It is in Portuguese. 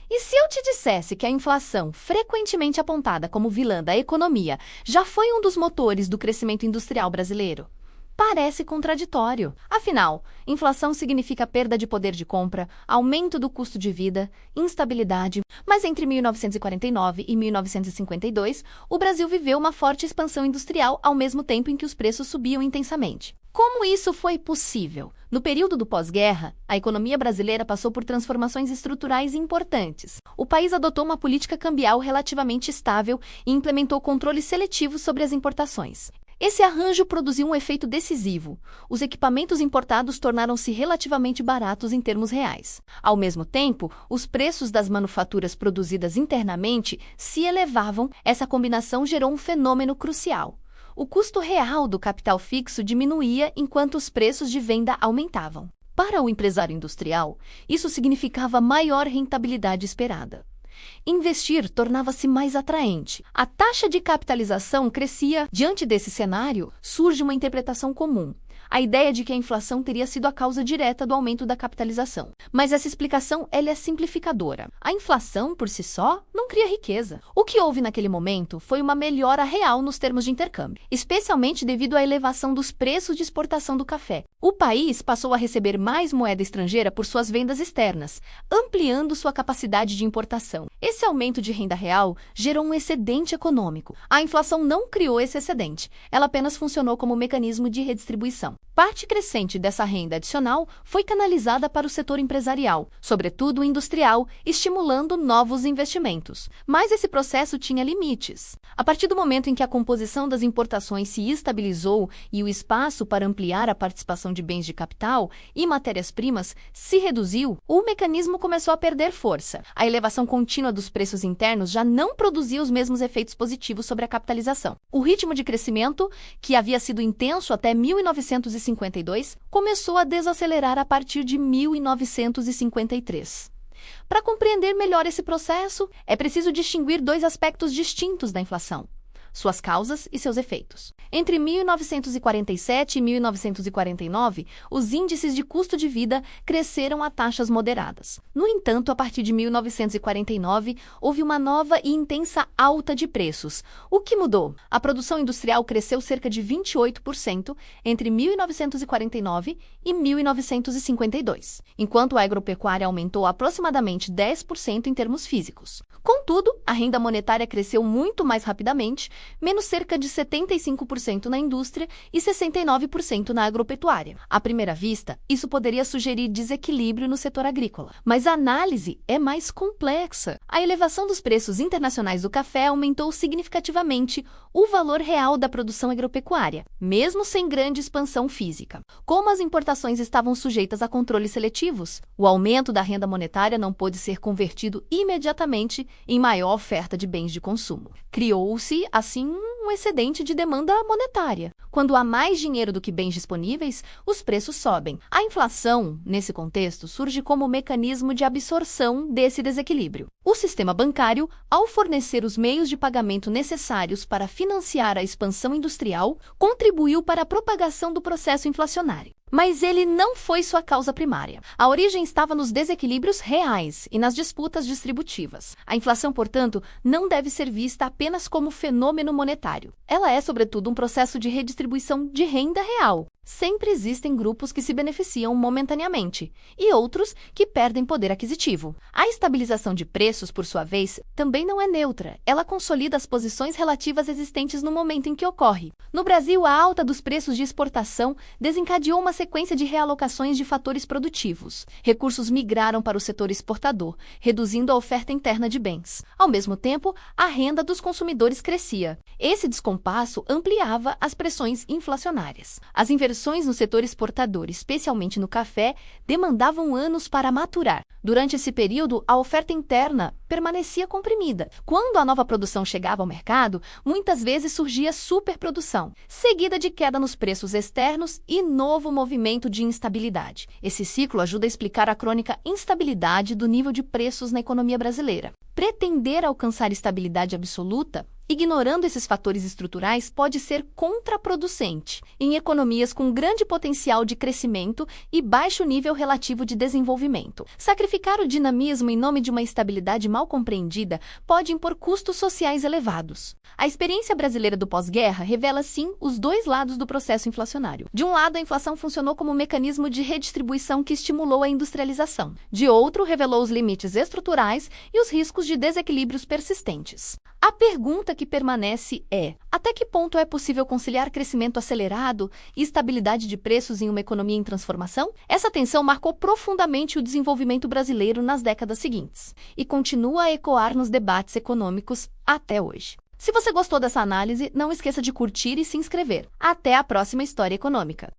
E se eu te dissesse que a inflação, frequentemente apontada como vilã da economia, já foi um dos motores do crescimento industrial brasileiro? Parece contraditório. Afinal, inflação significa perda de poder de compra, aumento do custo de vida, instabilidade. Mas entre 1949 e 1952, o Brasil viveu uma forte expansão industrial ao mesmo tempo em que os preços subiam intensamente. Como isso foi possível? No período do pós-guerra, a economia brasileira passou por transformações estruturais importantes. O país adotou uma política cambial relativamente estável e implementou controle seletivo sobre as importações. Esse arranjo produziu um efeito decisivo. Os equipamentos importados tornaram-se relativamente baratos em termos reais. Ao mesmo tempo, os preços das manufaturas produzidas internamente se elevavam. Essa combinação gerou um fenômeno crucial. O custo real do capital fixo diminuía enquanto os preços de venda aumentavam. Para o empresário industrial, isso significava maior rentabilidade esperada. Investir tornava-se mais atraente. A taxa de capitalização crescia. Diante desse cenário, surge uma interpretação comum: a ideia de que a inflação teria sido a causa direta do aumento da capitalização. Mas essa explicação é simplificadora. A inflação, por si só, não cria riqueza. O que houve naquele momento foi uma melhora real nos termos de intercâmbio, especialmente devido à elevação dos preços de exportação do café. O país passou a receber mais moeda estrangeira por suas vendas externas, ampliando sua capacidade de importação. Esse aumento de renda real gerou um excedente econômico. A inflação não criou esse excedente, ela apenas funcionou como mecanismo de redistribuição. Parte crescente dessa renda adicional foi canalizada para o setor empresarial, sobretudo o industrial, estimulando novos investimentos. Mas esse processo tinha limites. A partir do momento em que a composição das importações se estabilizou e o espaço para ampliar a participação de bens de capital e matérias-primas se reduziu, o mecanismo começou a perder força. A elevação contínua dos preços internos já não produzia os mesmos efeitos positivos sobre a capitalização. O ritmo de crescimento, que havia sido intenso até 1952, começou a desacelerar a partir de 1953. Para compreender melhor esse processo, é preciso distinguir dois aspectos distintos da inflação: suas causas e seus efeitos. Entre 1947 e 1949, os índices de custo de vida cresceram a taxas moderadas. No entanto, a partir de 1949, houve uma nova e intensa alta de preços. O que mudou? A produção industrial cresceu cerca de 28% entre 1949 e 1952, enquanto a agropecuária aumentou aproximadamente 10% em termos físicos. Contudo, a renda monetária cresceu muito mais rapidamente, menos cerca de 75% na indústria e 69% na agropecuária. À primeira vista, isso poderia sugerir desequilíbrio no setor agrícola. Mas a análise é mais complexa. A elevação dos preços internacionais do café aumentou significativamente o valor real da produção agropecuária, mesmo sem grande expansão física. Como as importações estavam sujeitas a controles seletivos, o aumento da renda monetária não pôde ser convertido imediatamente em maior oferta de bens de consumo. Criou-se, assim, um excedente de demanda monetária. Quando há mais dinheiro do que bens disponíveis, os preços sobem. A inflação, nesse contexto, surge como mecanismo de absorção desse desequilíbrio. O sistema bancário, ao fornecer os meios de pagamento necessários para financiar a expansão industrial, contribuiu para a propagação do processo inflacionário. Mas ele não foi sua causa primária. A origem estava nos desequilíbrios reais e nas disputas distributivas. A inflação, portanto, não deve ser vista apenas como fenômeno monetário. Ela é, sobretudo, um processo de redistribuição de renda real. Sempre existem grupos que se beneficiam momentaneamente e outros que perdem poder aquisitivo. A estabilização de preços, por sua vez, também não é neutra. Ela consolida as posições relativas existentes no momento em que ocorre. No Brasil, a alta dos preços de exportação desencadeou uma sequência de realocações de fatores produtivos. Recursos migraram para o setor exportador, reduzindo a oferta interna de bens. Ao mesmo tempo, a renda dos consumidores crescia. Esse descompasso ampliava as pressões inflacionárias. As inversões no setor exportador, especialmente no café, demandavam anos para maturar. Durante esse período, a oferta interna permanecia comprimida. Quando a nova produção chegava ao mercado, muitas vezes surgia superprodução, seguida de queda nos preços externos e novo movimento de instabilidade. Esse ciclo ajuda a explicar a crônica instabilidade do nível de preços na economia brasileira. Pretender alcançar estabilidade absoluta Ignorando esses fatores estruturais pode ser contraproducente em economias com grande potencial de crescimento e baixo nível relativo de desenvolvimento. Sacrificar o dinamismo em nome de uma estabilidade mal compreendida pode impor custos sociais elevados. A experiência brasileira do pós-guerra revela, sim, os dois lados do processo inflacionário. De um lado, a inflação funcionou como um mecanismo de redistribuição que estimulou a industrialização. De outro, revelou os limites estruturais e os riscos de desequilíbrios persistentes. A pergunta que permanece é: até que ponto é possível conciliar crescimento acelerado e estabilidade de preços em uma economia em transformação? Essa tensão marcou profundamente o desenvolvimento brasileiro nas décadas seguintes e continua a ecoar nos debates econômicos até hoje. Se você gostou dessa análise, não esqueça de curtir e se inscrever. Até a próxima História Econômica.